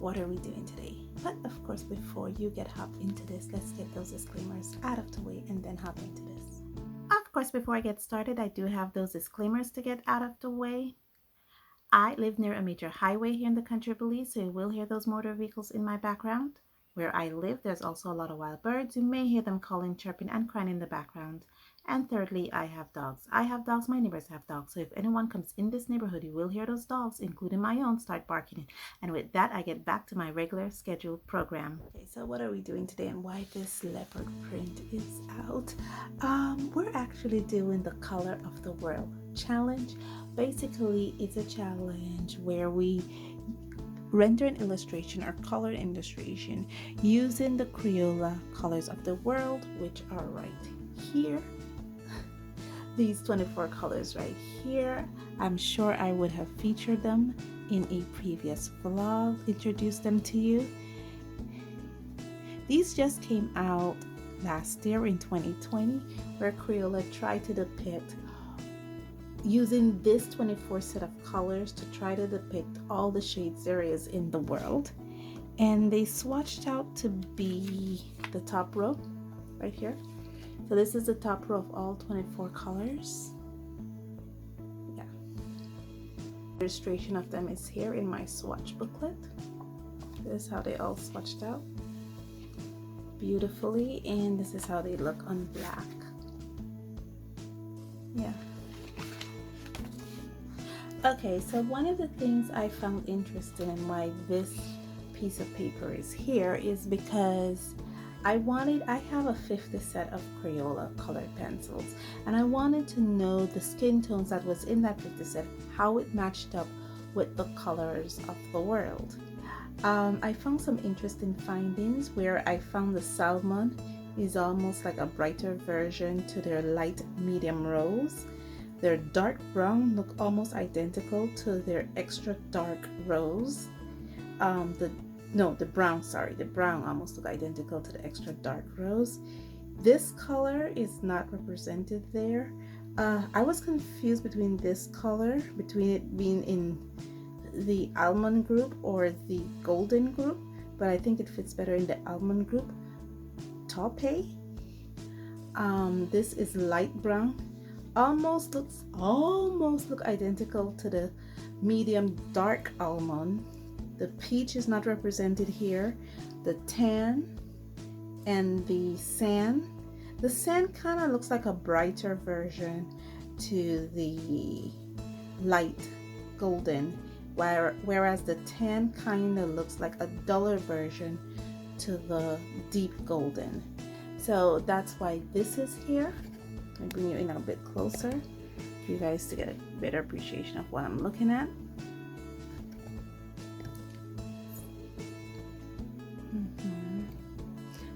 what are we doing today? But of course, before you get hop into this, let's get those disclaimers out of the way and then hop into this. Of course, before I get started, I do have those disclaimers to get out of the way. I live near a major highway here in the country of Belize, so you will hear those motor vehicles in my background. Where I live, there's also a lot of wild birds. You may hear them calling, chirping, and crying in the background. And thirdly, I have dogs. I have dogs, my neighbors have dogs. So if anyone comes in this neighborhood, you will hear those dogs, including my own, start barking. And with that, I get back to my regular scheduled program. Okay, so what are we doing today and why this leopard print is out? We're actually doing the Color of the World challenge. Basically, it's a challenge where we render an illustration or color illustration using the Crayola Colors of the World, which are right here. These 24 colors right here. I'm sure I would have featured them in a previous vlog, introduced them to you. These just came out last year in 2020, where Crayola tried to depict using this 24 set of colors to try to depict all the shades there is in the world. And they swatched out to be the top row right here. So this is the top row of all 24 colors. Yeah. Illustration of them is here in my swatch booklet. This is how they all swatched out beautifully, and this is how they look on black. Yeah. Okay, so one of the things I found interesting in why this piece of paper is here is because I have a 50 set of Crayola colored pencils, and I wanted to know the skin tones that was in that 50 set, how it matched up with the colors of the world. I found some interesting findings where I found the salmon is almost like a brighter version to their light medium rose. Their dark brown look almost identical to their extra dark rose. The brown almost look identical to the extra dark rose. This color is not represented there. I was confused between this color, between it being in the almond group or the golden group, but I think it fits better in the almond group. Taupe. This is light brown. Almost look identical to the medium dark almond. The peach is not represented here. The tan and the sand. The sand kind of looks like a brighter version to the light golden, whereas the tan kind of looks like a duller version to the deep golden. So that's why this is here. I'll bring you in a bit closer for you guys to get a better appreciation of what I'm looking at.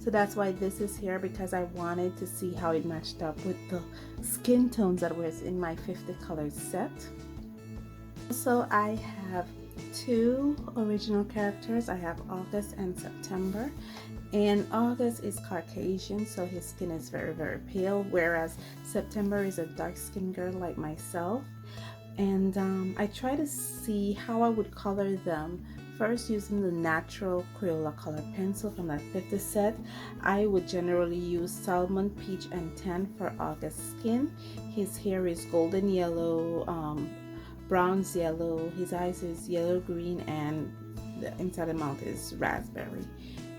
So that's why this is here, because I wanted to see how it matched up with the skin tones that was in my 50 colors set. Also, I have two original characters. I have August and September. And August is Caucasian, so his skin is very, very pale, whereas September is a dark-skinned girl like myself. And I try to see how I would color them. First, using the natural Crayola color pencil from that 50 set, I would generally use salmon, peach, and tan for August's skin. His hair is golden yellow, bronze yellow, his eyes is yellow green, and the inside of the mouth is raspberry.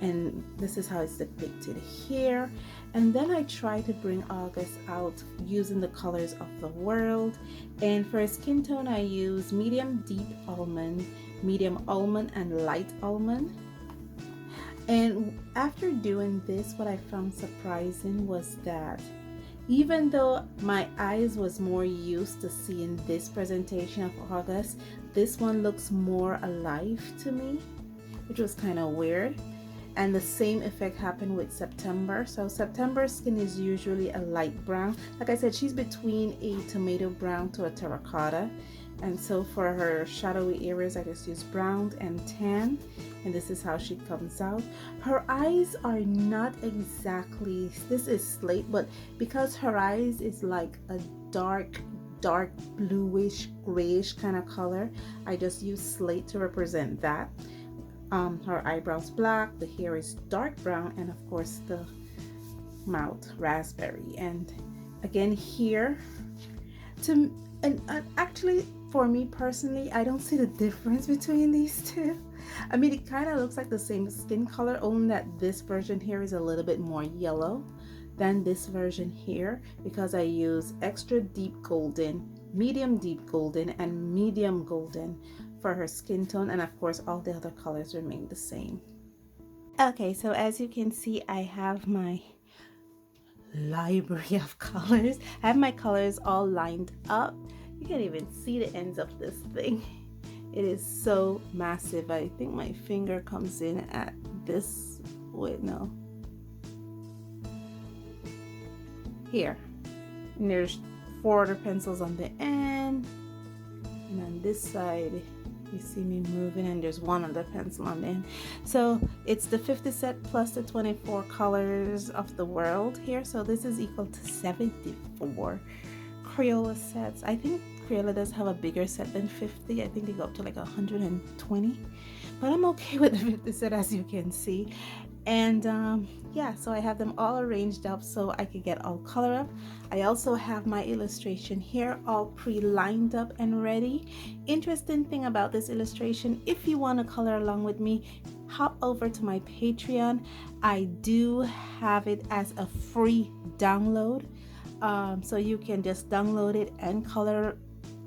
And this is how it's depicted here. And then I try to bring August out using the colors of the world. And for a skin tone, I use medium deep almond, medium almond, and light almond. And after doing this, what I found surprising was that even though my eyes was more used to seeing this presentation of August, this one looks more alive to me, which was kind of weird. And the same effect happened with September. So September's skin is usually a light brown. Like I said, she's between a tomato brown to a terracotta. And so for her shadowy areas, I just use brown and tan. And this is how she comes out. Her eyes are not exactly, this is slate, but because her eyes is like a dark bluish grayish kind of color, I just use slate to represent that. Her eyebrows black, the hair is dark brown, and of course the mouth raspberry. And again here, actually for me personally, I don't see the difference between these two. I mean, it kind of looks like the same skin color, only that this version here is a little bit more yellow than this version here, because I use extra deep golden, medium deep golden, and medium golden for her skin tone, and of course all the other colors remain the same. Okay, so as you can see, I have my library of colors. I have my colors all lined up. You can't even see the ends of this thing. It is so massive. I think my finger comes in at this, wait, no, here. And there's 4 other pencils on the end, and on this side you see me moving, and there's 1 other pencil on the end. So it's the 50 set plus the 24 colors of the world here, so this is equal to 74 Crayola sets. I think Crayola does have a bigger set than 50. I think they go up to like 120, but I'm okay with the 50 set, as you can see. And yeah, so I have them all arranged up so I could get all color up. I also have my illustration here all pre-lined up and ready. Interesting thing about this illustration, if you want to color along with me, hop over to my Patreon. I do have it as a free download, so you can just download it and color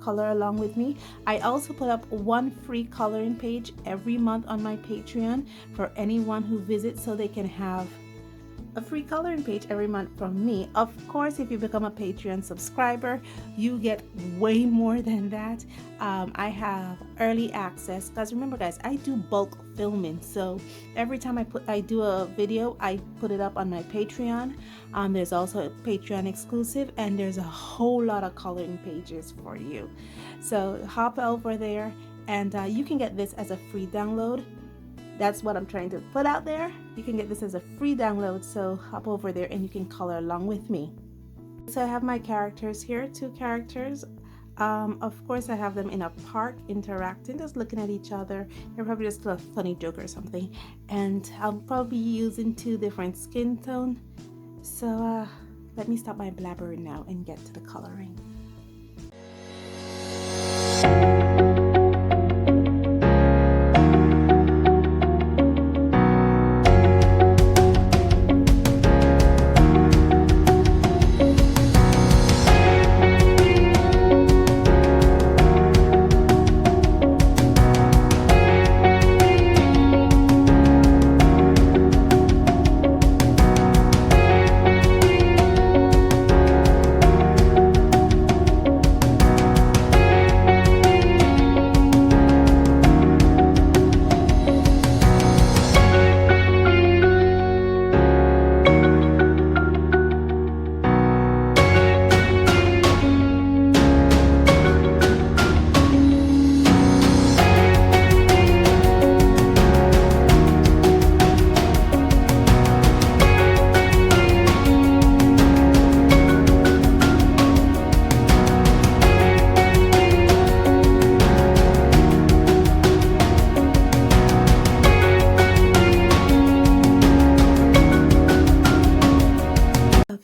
along with me. I also put up 1 free coloring page every month on my Patreon for anyone who visits, so they can have a free coloring page every month from me. Of course, if you become a Patreon subscriber, you get way more than that. I have early access, because remember guys, I do bulk filming, so every time I do a video, I put it up on my Patreon. There's also a Patreon exclusive, and there's a whole lot of coloring pages for you. So hop over there, and you can get this as a free download. That's what I'm trying to put out there. You can get this as a free download, so hop over there and you can color along with me. So I have my characters here, 2 characters. Of course, I have them in a park interacting, just looking at each other. They're probably just a funny joke or something. And I'll probably be using 2 different skin tone. So let me stop my blabbering now and get to the coloring.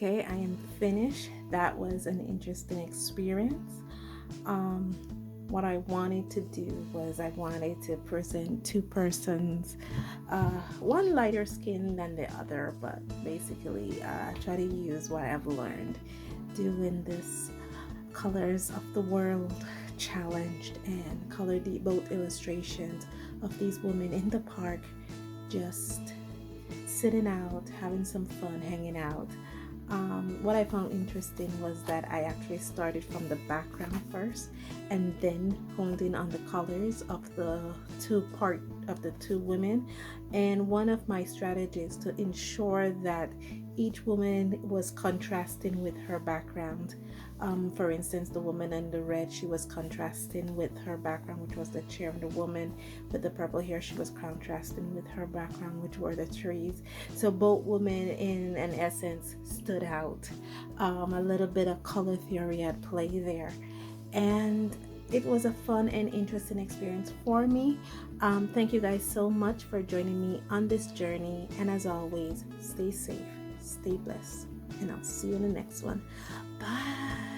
Okay, I am finished. That was an interesting experience. What I wanted to do was I wanted to present 2 persons, one lighter skin than the other, but basically try to use what I've learned doing this Colors of the World challenge and color deep both illustrations of these women in the park, just sitting out, having some fun, hanging out. What I found interesting was that I actually started from the background first and then honed in on the colors of the 2 women. And one of my strategies to ensure that each woman was contrasting with her background. For instance, the woman in the red, she was contrasting with her background, which was the chair, and the woman with the purple hair, she was contrasting with her background, which were the trees. So both women in an essence stood out. A little bit of color theory at play there. And it was a fun and interesting experience for me. Thank you guys so much for joining me on this journey, and as always, stay safe, stay blessed, and I'll see you in the next one. Bye.